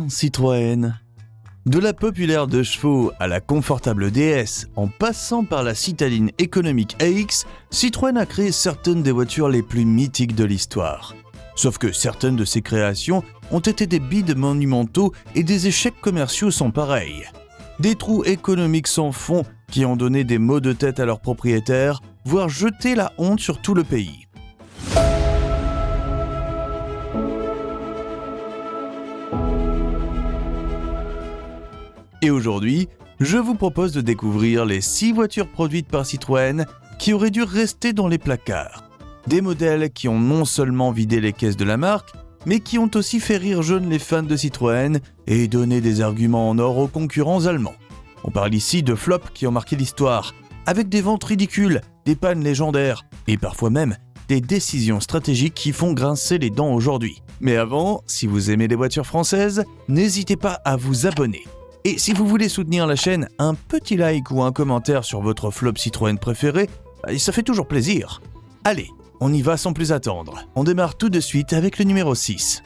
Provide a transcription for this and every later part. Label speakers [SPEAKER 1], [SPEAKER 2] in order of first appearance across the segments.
[SPEAKER 1] Citroën. De la populaire 2 chevaux à la confortable DS, en passant par la citadine économique AX, Citroën a créé certaines des voitures les plus mythiques de l'histoire. Sauf que certaines de ses créations ont été des bides monumentaux et des échecs commerciaux sans pareil. Des trous économiques sans fond qui ont donné des maux de tête à leurs propriétaires, voire jeté la honte sur tout le pays. Et aujourd'hui, je vous propose de découvrir les 6 voitures produites par Citroën qui auraient dû rester dans les placards. Des modèles qui ont non seulement vidé les caisses de la marque, mais qui ont aussi fait rire jeunes les fans de Citroën et donné des arguments en or aux concurrents allemands. On parle ici de flops qui ont marqué l'histoire, avec des ventes ridicules, des pannes légendaires et parfois même des décisions stratégiques qui font grincer les dents aujourd'hui. Mais avant, si vous aimez les voitures françaises, n'hésitez pas à vous abonner. Et si vous voulez soutenir la chaîne, un petit like ou un commentaire sur votre flop Citroën préféré, ça fait toujours plaisir. Allez, on y va sans plus attendre. On démarre tout de suite avec le numéro 6.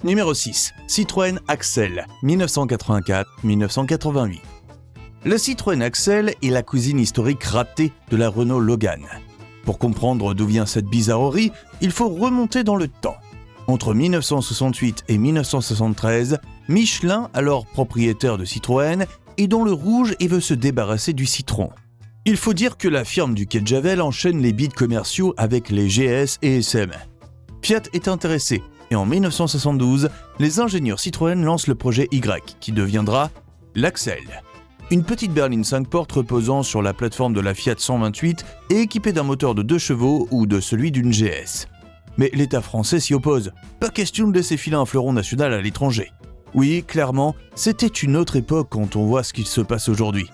[SPEAKER 1] Numéro 6. Citroën Axel, 1984-1988. Le Citroën Axel est la cousine historique ratée de la Renault Logan. Pour comprendre d'où vient cette bizarrerie, il faut remonter dans le temps. Entre 1968 et 1973, Michelin, alors propriétaire de Citroën, est dans le rouge et veut se débarrasser du citron. Il faut dire que la firme du quai de Javel enchaîne les bids commerciaux avec les GS et SM. Fiat est intéressé et en 1972, les ingénieurs Citroën lancent le projet Y qui deviendra l'Axel. Une petite berline 5 portes reposant sur la plateforme de la Fiat 128 et équipée d'un moteur de 2 chevaux ou de celui d'une GS. Mais l'État français s'y oppose. Pas question de laisser filer un fleuron national à l'étranger. Oui, clairement, c'était une autre époque quand on voit ce qu'il se passe aujourd'hui.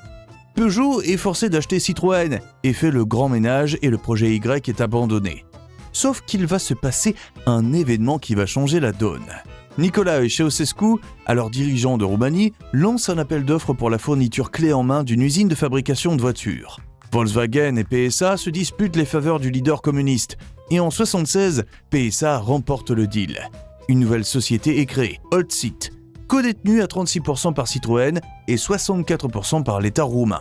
[SPEAKER 1] Peugeot est forcé d'acheter Citroën et fait le grand ménage et le projet Y est abandonné. Sauf qu'il va se passer un événement qui va changer la donne. Nicolae Ceausescu, alors dirigeant de Roumanie, lance un appel d'offres pour la fourniture clé en main d'une usine de fabrication de voitures. Volkswagen et PSA se disputent les faveurs du leader communiste. Et en 1976, PSA remporte le deal. Une nouvelle société est créée, Holcit, codétenue à 36% par Citroën et 64% par l'État roumain.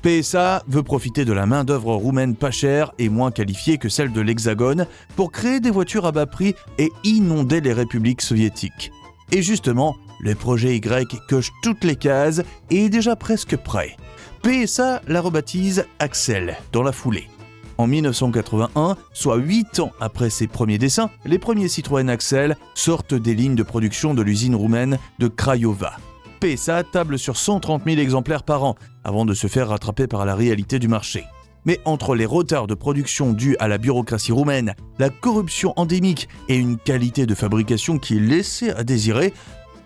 [SPEAKER 1] PSA veut profiter de la main-d'œuvre roumaine pas chère et moins qualifiée que celle de l'Hexagone pour créer des voitures à bas prix et inonder les républiques soviétiques. Et justement, le projet Y coche toutes les cases et est déjà presque prêt. PSA la rebaptise Axel dans la foulée. En 1981, soit 8 ans après ses premiers dessins, les premiers Citroën Axel sortent des lignes de production de l'usine roumaine de Craiova. PSA table sur 130 000 exemplaires par an, avant de se faire rattraper par la réalité du marché. Mais entre les retards de production dus à la bureaucratie roumaine, la corruption endémique et une qualité de fabrication qui laissait à désirer,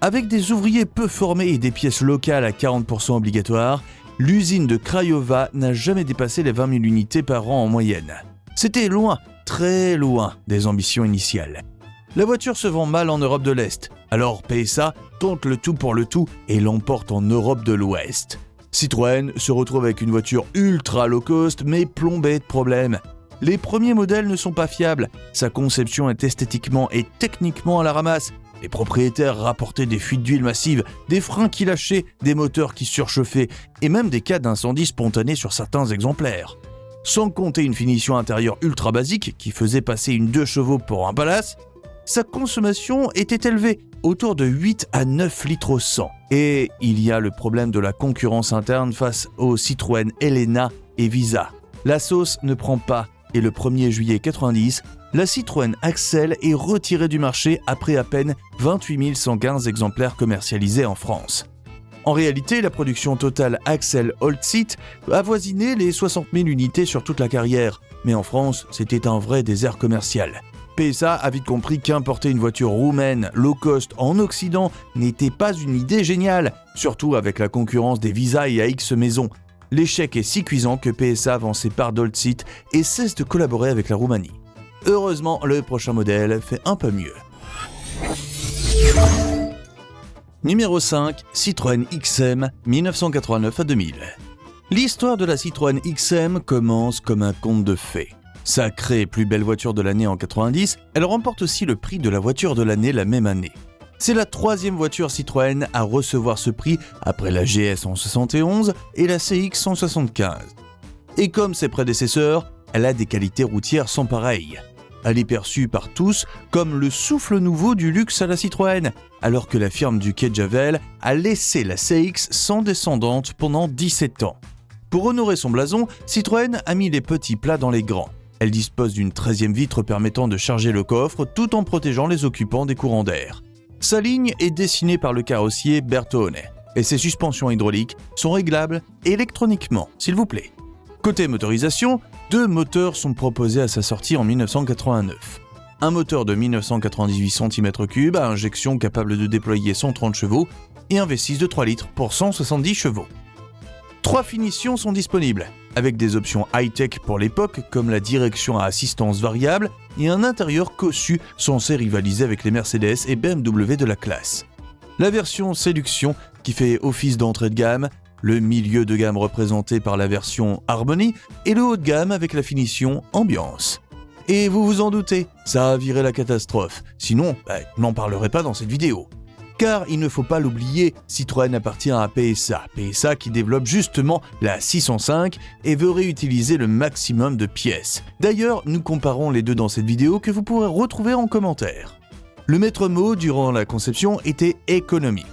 [SPEAKER 1] avec des ouvriers peu formés et des pièces locales à 40% obligatoires, l'usine de Craiova n'a jamais dépassé les 20 000 unités par an en moyenne. C'était loin, très loin des ambitions initiales. La voiture se vend mal en Europe de l'Est, alors PSA tente le tout pour le tout et l'emporte en Europe de l'Ouest. Citroën se retrouve avec une voiture ultra low cost mais plombée de problèmes. Les premiers modèles ne sont pas fiables, sa conception est esthétiquement et techniquement à la ramasse. Les propriétaires rapportaient des fuites d'huile massives, des freins qui lâchaient, des moteurs qui surchauffaient et même des cas d'incendie spontanés sur certains exemplaires. Sans compter une finition intérieure ultra basique qui faisait passer une 2 chevaux pour un palace, sa consommation était élevée, autour de 8 à 9 litres au 100. Et il y a le problème de la concurrence interne face aux Citroën Elena et Visa. La sauce ne prend pas et le 1er juillet 90, la Citroën Axel est retirée du marché après à peine 28 115 exemplaires commercialisés en France. En réalité, la production totale Axel Holcit avoisinait les 60 000 unités sur toute la carrière, mais en France, c'était un vrai désert commercial. PSA a vite compris qu'importer une voiture roumaine low cost en Occident n'était pas une idée géniale, surtout avec la concurrence des Visa et AX Maison. L'échec est si cuisant que PSA vend ses parts d'Holcit et cesse de collaborer avec la Roumanie. Heureusement, le prochain modèle fait un peu mieux. Numéro 5, Citroën XM 1989 à 2000. L'histoire de la Citroën XM commence comme un conte de fées. Sacrée plus belle voiture de l'année en 90, elle remporte aussi le prix de la voiture de l'année la même année. C'est la troisième voiture Citroën à recevoir ce prix après la GS en 71 et la CX en 75. Et comme ses prédécesseurs, elle a des qualités routières sans pareil. Elle est perçue par tous comme le souffle nouveau du luxe à la Citroën, alors que la firme du quai de Javel a laissé la CX sans descendante pendant 17 ans. Pour honorer son blason, Citroën a mis les petits plats dans les grands. Elle dispose d'une 13e vitre permettant de charger le coffre tout en protégeant les occupants des courants d'air. Sa ligne est dessinée par le carrossier Bertone et ses suspensions hydrauliques sont réglables électroniquement, s'il vous plaît. Côté motorisation, 2 moteurs sont proposés à sa sortie en 1989. Un moteur de 1998 cm3 à injection capable de déployer 130 chevaux et un V6 de 3 litres pour 170 chevaux. 3 finitions sont disponibles, avec des options high-tech pour l'époque comme la direction à assistance variable et un intérieur cossu censé rivaliser avec les Mercedes et BMW de la classe. La version Séduction qui fait office d'entrée de gamme, le milieu de gamme représenté par la version Harmony et le haut de gamme avec la finition Ambiance. Et vous vous en doutez, ça a viré la catastrophe, sinon je n'en parlerai pas dans cette vidéo. Car il ne faut pas l'oublier, Citroën appartient à PSA qui développe justement la 605 et veut réutiliser le maximum de pièces. D'ailleurs, nous comparons les deux dans cette vidéo que vous pourrez retrouver en commentaire. Le maître mot durant la conception était économie.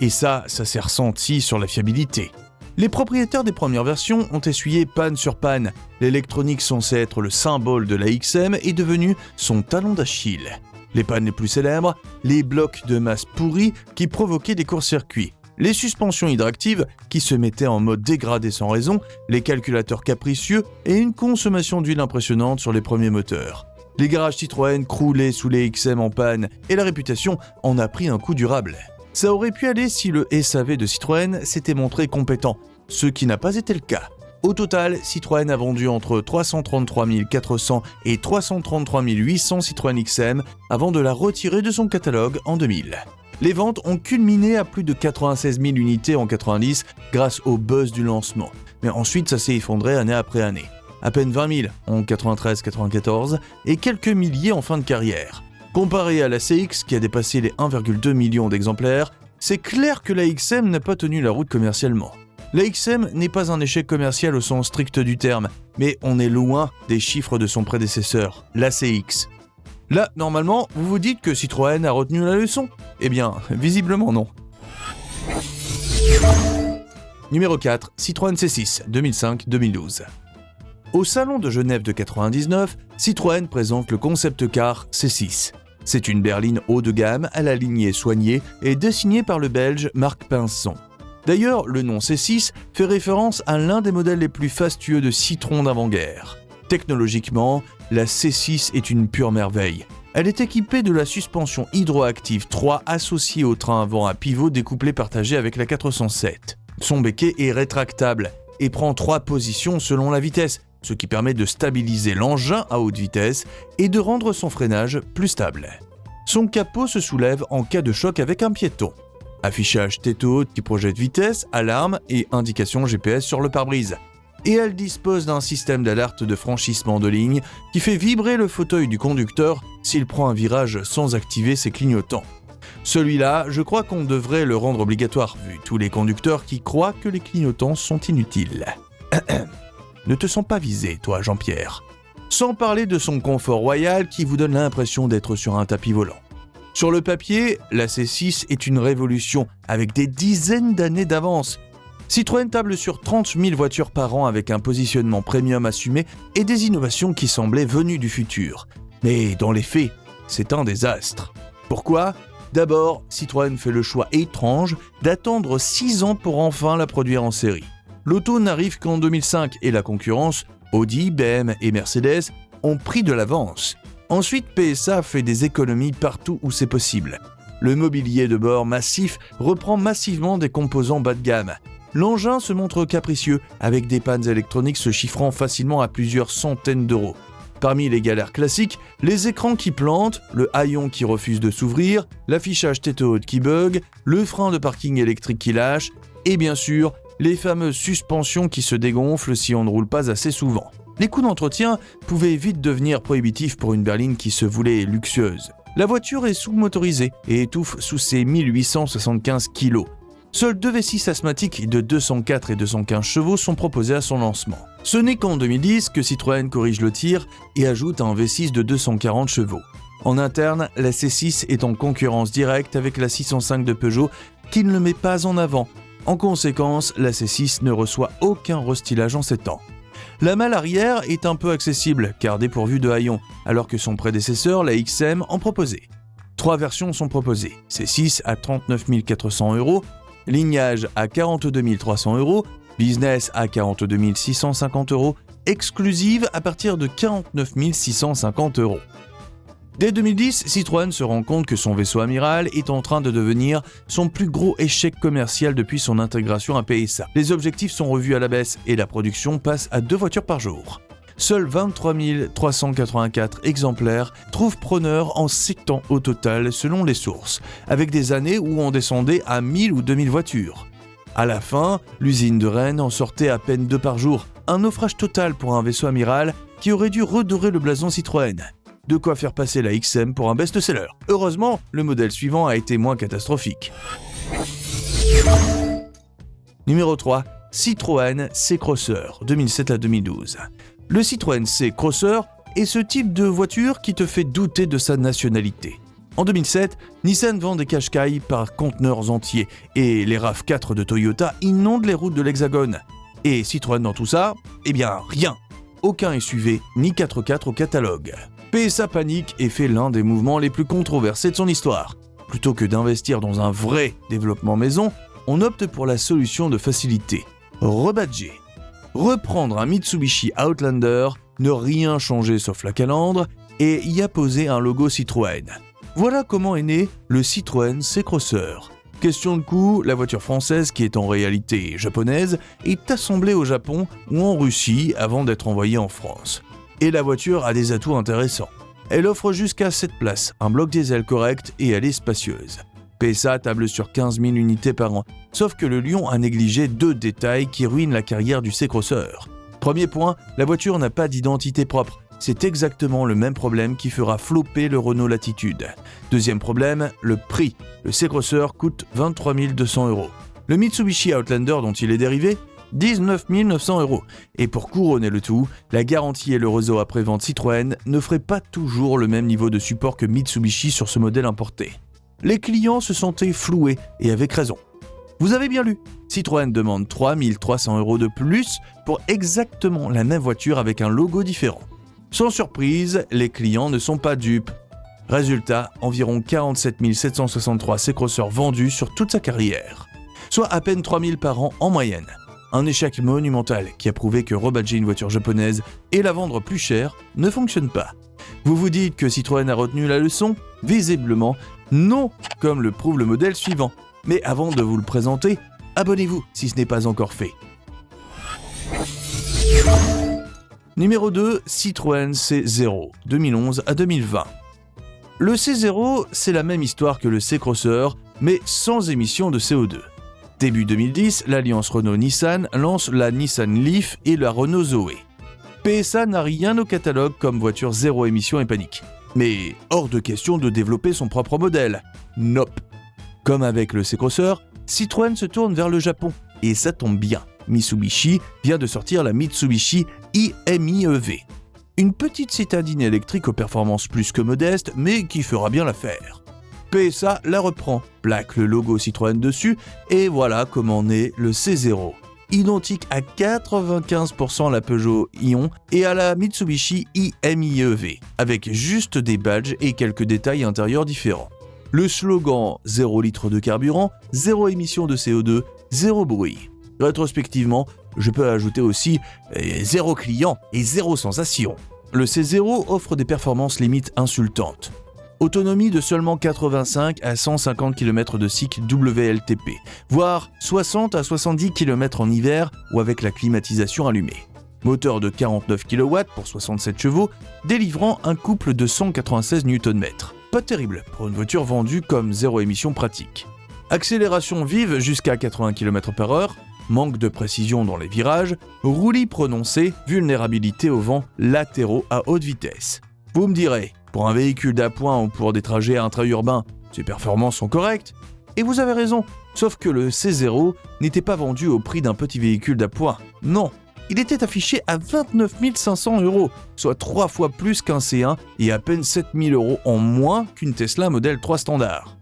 [SPEAKER 1] Et ça s'est ressenti sur la fiabilité. Les propriétaires des premières versions ont essuyé panne sur panne. L'électronique censée être le symbole de la XM est devenue son talon d'Achille. Les pannes les plus célèbres, les blocs de masse pourris qui provoquaient des courts-circuits, les suspensions hydractives qui se mettaient en mode dégradé sans raison, les calculateurs capricieux et une consommation d'huile impressionnante sur les premiers moteurs. Les garages Citroën croulaient sous les XM en panne et la réputation en a pris un coup durable. Ça aurait pu aller si le SAV de Citroën s'était montré compétent, ce qui n'a pas été le cas. Au total, Citroën a vendu entre 333 400 et 333 800 Citroën XM avant de la retirer de son catalogue en 2000. Les ventes ont culminé à plus de 96 000 unités en 90 grâce au buzz du lancement. Mais ensuite, ça s'est effondré année après année. À peine 20 000 en 93-94 et quelques milliers en fin de carrière. Comparé à la CX qui a dépassé les 1,2 million d'exemplaires, c'est clair que la XM n'a pas tenu la route commercialement. La XM n'est pas un échec commercial au sens strict du terme, mais on est loin des chiffres de son prédécesseur, la CX. Là, normalement, vous vous dites que Citroën a retenu la leçon ? Eh bien, visiblement non. Numéro 4, Citroën C6, 2005-2012. Au salon de Genève de 99, Citroën présente le concept car C6. C'est une berline haut de gamme à la lignée soignée et dessinée par le Belge Marc Pinson. D'ailleurs, le nom C6 fait référence à l'un des modèles les plus fastueux de Citroën d'avant-guerre. Technologiquement, la C6 est une pure merveille. Elle est équipée de la suspension hydroactive 3 associée au train avant à pivot découplé partagé avec la 407. Son béquet est rétractable et prend 3 positions selon la vitesse, ce qui permet de stabiliser l'engin à haute vitesse et de rendre son freinage plus stable. Son capot se soulève en cas de choc avec un piéton. Affichage tête haute qui projette vitesse, alarme et indication GPS sur le pare-brise. Et elle dispose d'un système d'alerte de franchissement de ligne qui fait vibrer le fauteuil du conducteur s'il prend un virage sans activer ses clignotants. Celui-là, je crois qu'on devrait le rendre obligatoire, vu tous les conducteurs qui croient que les clignotants sont inutiles. Ne te sens pas visé, toi, Jean-Pierre. Sans parler de son confort royal qui vous donne l'impression d'être sur un tapis volant. Sur le papier, la C6 est une révolution avec des dizaines d'années d'avance. Citroën table sur 30 000 voitures par an avec un positionnement premium assumé et des innovations qui semblaient venues du futur. Mais dans les faits, c'est un désastre. Pourquoi ? D'abord, Citroën fait le choix étrange d'attendre 6 ans pour enfin la produire en série. L'auto n'arrive qu'en 2005 et la concurrence, Audi, BMW et Mercedes, ont pris de l'avance. Ensuite, PSA fait des économies partout où c'est possible. Le mobilier de bord massif reprend massivement des composants bas de gamme. L'engin se montre capricieux, avec des pannes électroniques se chiffrant facilement à plusieurs centaines d'euros. Parmi les galères classiques, les écrans qui plantent, le haillon qui refuse de s'ouvrir, l'affichage tête haute qui bug, le frein de parking électrique qui lâche, et bien sûr, les fameuses suspensions qui se dégonflent si on ne roule pas assez souvent. Les coûts d'entretien pouvaient vite devenir prohibitifs pour une berline qui se voulait luxueuse. La voiture est sous-motorisée et étouffe sous ses 1875 kg. Seuls deux V6 asthmatiques de 204 et 215 chevaux sont proposés à son lancement. Ce n'est qu'en 2010 que Citroën corrige le tir et ajoute un V6 de 240 chevaux. En interne, la C6 est en concurrence directe avec la 605 de Peugeot qui ne le met pas en avant. En conséquence, la C6 ne reçoit aucun restylage en 7 ans. La malle arrière est un peu accessible car dépourvue de haillons, alors que son prédécesseur, la XM, en proposait. 3 versions sont proposées, C6 à 39 400 €, Lignage à 42 300 €, Business à 42 650 €, Exclusive à partir de 49 650 €. Dès 2010, Citroën se rend compte que son vaisseau amiral est en train de devenir son plus gros échec commercial depuis son intégration à PSA. Les objectifs sont revus à la baisse et la production passe à 2 voitures par jour. Seuls 23 384 exemplaires trouvent preneur en 7 ans au total selon les sources, avec des années où on descendait à 1000 ou 2000 voitures. À la fin, l'usine de Rennes en sortait à peine 2 par jour, un naufrage total pour un vaisseau amiral qui aurait dû redorer le blason Citroën. De quoi faire passer la XM pour un best-seller. Heureusement, le modèle suivant a été moins catastrophique. Numéro 3. Citroën C-Crosser, 2007 à 2012. Le Citroën C-Crosser est ce type de voiture qui te fait douter de sa nationalité. En 2007, Nissan vend des Qashqai par conteneurs entiers et les RAV4 de Toyota inondent les routes de l'Hexagone. Et Citroën dans tout ça? Eh bien, rien. Aucun SUV ni 4x4 au catalogue. PSA panique et fait l'un des mouvements les plus controversés de son histoire. Plutôt que d'investir dans un vrai développement maison, on opte pour la solution de facilité. Rebadger. Reprendre un Mitsubishi Outlander, ne rien changer sauf la calandre et y apposer un logo Citroën. Voilà comment est né le Citroën C-Crosser. Question de coût, la voiture française, qui est en réalité japonaise, est assemblée au Japon ou en Russie avant d'être envoyée en France. Et la voiture a des atouts intéressants. Elle offre jusqu'à 7 places, un bloc diesel correct et elle est spacieuse. PSA table sur 15 000 unités par an, sauf que le lion a négligé 2 détails qui ruinent la carrière du C-Crosser. Premier point, la voiture n'a pas d'identité propre. C'est exactement le même problème qui fera flopper le Renault Latitude. Deuxième problème, le prix. Le C-Crosser coûte 23 200 €. Le Mitsubishi Outlander dont il est dérivé, 19 900 €. Et pour couronner le tout, la garantie et le réseau après-vente Citroën ne feraient pas toujours le même niveau de support que Mitsubishi sur ce modèle importé. Les clients se sentaient floués, et avec raison. Vous avez bien lu, Citroën demande 3 300 € de plus pour exactement la même voiture avec un logo différent. Sans surprise, les clients ne sont pas dupes. Résultat, environ 47 763 C-Crosser vendus sur toute sa carrière, soit à peine 3 000 par an en moyenne. Un échec monumental qui a prouvé que rebadger une voiture japonaise et la vendre plus cher ne fonctionne pas. Vous vous dites que Citroën a retenu la leçon? Visiblement, non, comme le prouve le modèle suivant. Mais avant de vous le présenter, abonnez-vous si ce n'est pas encore fait. Numéro 2, Citroën C0, 2011 à 2020. Le C0, c'est la même histoire que le C-Crosser, mais sans émission de CO2. Début 2010, l'alliance Renault-Nissan lance la Nissan Leaf et la Renault Zoé. PSA n'a rien au catalogue comme voiture zéro émission et panique. Mais hors de question de développer son propre modèle. Nope. Comme avec le C-Crosser, Citroën se tourne vers le Japon. Et ça tombe bien, Mitsubishi vient de sortir la Mitsubishi i-MiEV. Une petite citadine électrique aux performances plus que modestes, mais qui fera bien l'affaire. PSA la reprend, plaque le logo Citroën dessus, et voilà comment naît le C0. Identique à 95% à la Peugeot Ion et à la Mitsubishi i-MiEV, avec juste des badges et quelques détails intérieurs différents. Le slogan 0 litres de carburant, 0 émission de CO2, 0 bruit. Rétrospectivement, je peux ajouter aussi 0 client et 0 sensation. Le C0 offre des performances limites insultantes. Autonomie de seulement 85 à 150 km de cycle WLTP, voire 60 à 70 km en hiver ou avec la climatisation allumée. Moteur de 49 kW pour 67 chevaux, délivrant un couple de 196 Nm. Pas terrible pour une voiture vendue comme zéro émission pratique. Accélération vive jusqu'à 80 km/h, manque de précision dans les virages, roulis prononcé, vulnérabilité aux vents latéraux à haute vitesse. Vous me direz, pour un véhicule d'appoint ou pour des trajets intra-urbains, ses performances sont correctes. Et vous avez raison, sauf que le C0 n'était pas vendu au prix d'un petit véhicule d'appoint. Non, il était affiché à 29 500 €, soit 3 fois plus qu'un C1 et à peine 7 000 € en moins qu'une Tesla Model 3 standard.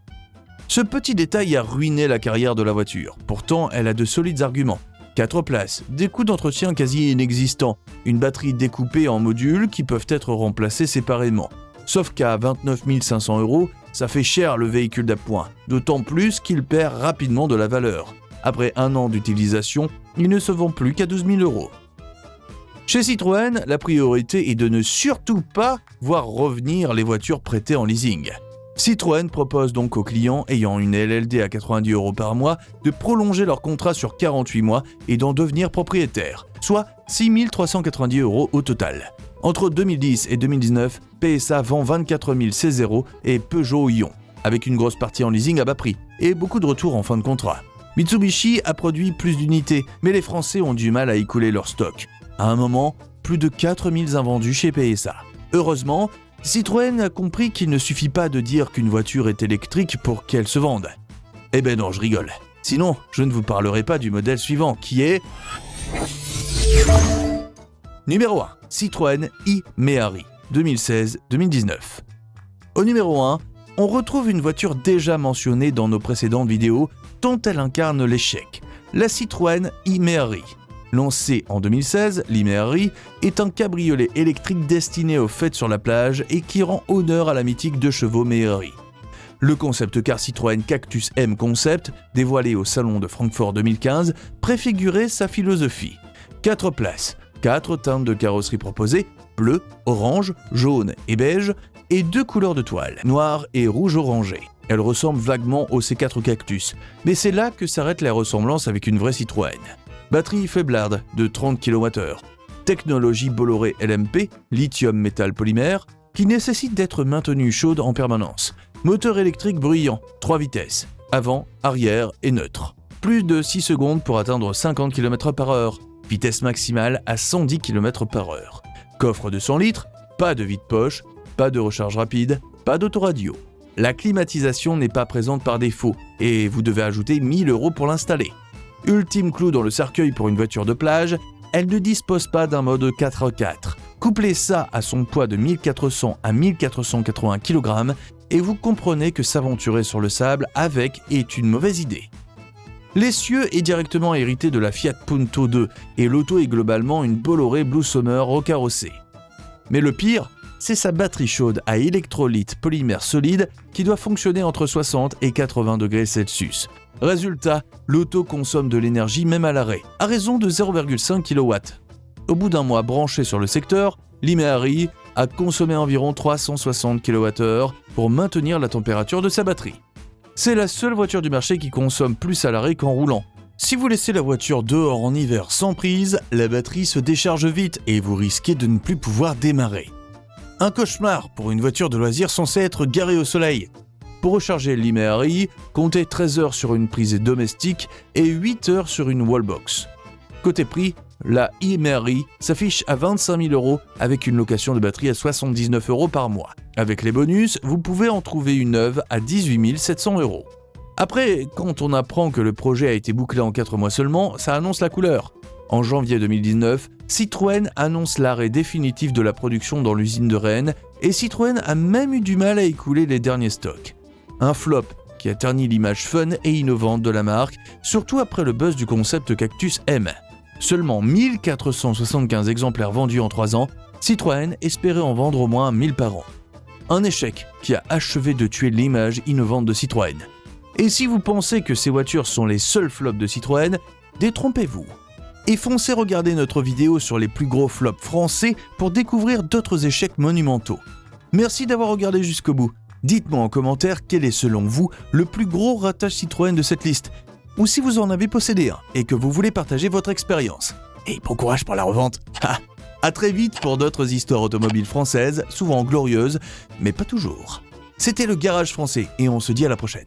[SPEAKER 1] Ce petit détail a ruiné la carrière de la voiture. Pourtant, elle a de solides arguments. 4 places, des coûts d'entretien quasi inexistants, une batterie découpée en modules qui peuvent être remplacés séparément. Sauf qu'à 29 500 €, ça fait cher le véhicule d'appoint, d'autant plus qu'il perd rapidement de la valeur. Après un an d'utilisation, il ne se vend plus qu'à 12 000 €. Chez Citroën, la priorité est de ne surtout pas voir revenir les voitures prêtées en leasing. Citroën propose donc aux clients ayant une LLD à 90 € par mois de prolonger leur contrat sur 48 mois et d'en devenir propriétaire, soit 6 390 € au total. Entre 2010 et 2019, PSA vend 24 000 C0 et Peugeot Ion, avec une grosse partie en leasing à bas prix et beaucoup de retours en fin de contrat. Mitsubishi a produit plus d'unités, mais les Français ont du mal à écouler leur stock. À un moment, plus de 4 000 invendus chez PSA. Heureusement, Citroën a compris qu'il ne suffit pas de dire qu'une voiture est électrique pour qu'elle se vende. Eh ben non, je rigole. Sinon, je ne vous parlerai pas du modèle suivant, qui est... Numéro 1. Citroën e-Méhari, 2016-2019. Au numéro 1, on retrouve une voiture déjà mentionnée dans nos précédentes vidéos, tant elle incarne l'échec, la Citroën e-Méhari. Lancé en 2016, l'e-Méhari est un cabriolet électrique destiné aux fêtes sur la plage et qui rend honneur à la mythique 2 chevaux Méhari. Le concept car Citroën Cactus M Concept, dévoilé au salon de Francfort 2015, préfigurait sa philosophie. 4 places, 4 teintes de carrosserie proposées, bleu, orange, jaune et beige, et 2 couleurs de toile, noir et rouge orangé. Elle ressemble vaguement au C4 Cactus, mais c'est là que s'arrête la ressemblance avec une vraie Citroën. Batterie faiblarde de 30 kWh, technologie Bolloré LMP, lithium métal polymère, qui nécessite d'être maintenue chaude en permanence. Moteur électrique bruyant, 3 vitesses, avant, arrière et neutre. Plus de 6 secondes pour atteindre 50 km/h, vitesse maximale à 110 km/h. Coffre de 100 litres, pas de vide-poche, pas de recharge rapide, pas d'autoradio. La climatisation n'est pas présente par défaut et vous devez ajouter 1 000 € pour l'installer. Ultime clou dans le cercueil pour une voiture de plage, elle ne dispose pas d'un mode 4x4. Couplez ça à son poids de 1400 à 1480 kg et vous comprenez que s'aventurer sur le sable avec est une mauvaise idée. L'essieu est directement hérité de la Fiat Punto 2 et l'auto est globalement une Bolloré Blue Summer recarrossée. Mais le pire, c'est sa batterie chaude à électrolyte polymère solide qui doit fonctionner entre 60 et 80 degrés Celsius. Résultat, l'auto consomme de l'énergie même à l'arrêt, à raison de 0,5 kW. Au bout d'un mois branché sur le secteur, l'e-Méhari a consommé environ 360 kWh pour maintenir la température de sa batterie. C'est la seule voiture du marché qui consomme plus à l'arrêt qu'en roulant. Si vous laissez la voiture dehors en hiver sans prise, la batterie se décharge vite et vous risquez de ne plus pouvoir démarrer. Un cauchemar pour une voiture de loisir censée être garée au soleil. Pour recharger l'e-Méhari, comptez 13 heures sur une prise domestique et 8 heures sur une wallbox. Côté prix, la e-Méhari s'affiche à 25 000 € avec une location de batterie à 79 € par mois. Avec les bonus, vous pouvez en trouver une neuve à 18 700 €. Après, quand on apprend que le projet a été bouclé en 4 mois seulement, ça annonce la couleur. En janvier 2019, Citroën annonce l'arrêt définitif de la production dans l'usine de Rennes et Citroën a même eu du mal à écouler les derniers stocks. Un flop qui a terni l'image fun et innovante de la marque, surtout après le buzz du concept Cactus M. Seulement 1475 exemplaires vendus en 3 ans, Citroën espérait en vendre au moins 1000 par an. Un échec qui a achevé de tuer l'image innovante de Citroën. Et si vous pensez que ces voitures sont les seuls flops de Citroën, détrompez-vous. Et foncez regarder notre vidéo sur les plus gros flops français pour découvrir d'autres échecs monumentaux. Merci d'avoir regardé jusqu'au bout. Dites-moi en commentaire quel est selon vous le plus gros ratage Citroën de cette liste, ou si vous en avez possédé un et que vous voulez partager votre expérience. Et bon courage pour la revente. À très vite pour d'autres histoires automobiles françaises, souvent glorieuses, mais pas toujours. C'était le Garage Français et on se dit à la prochaine.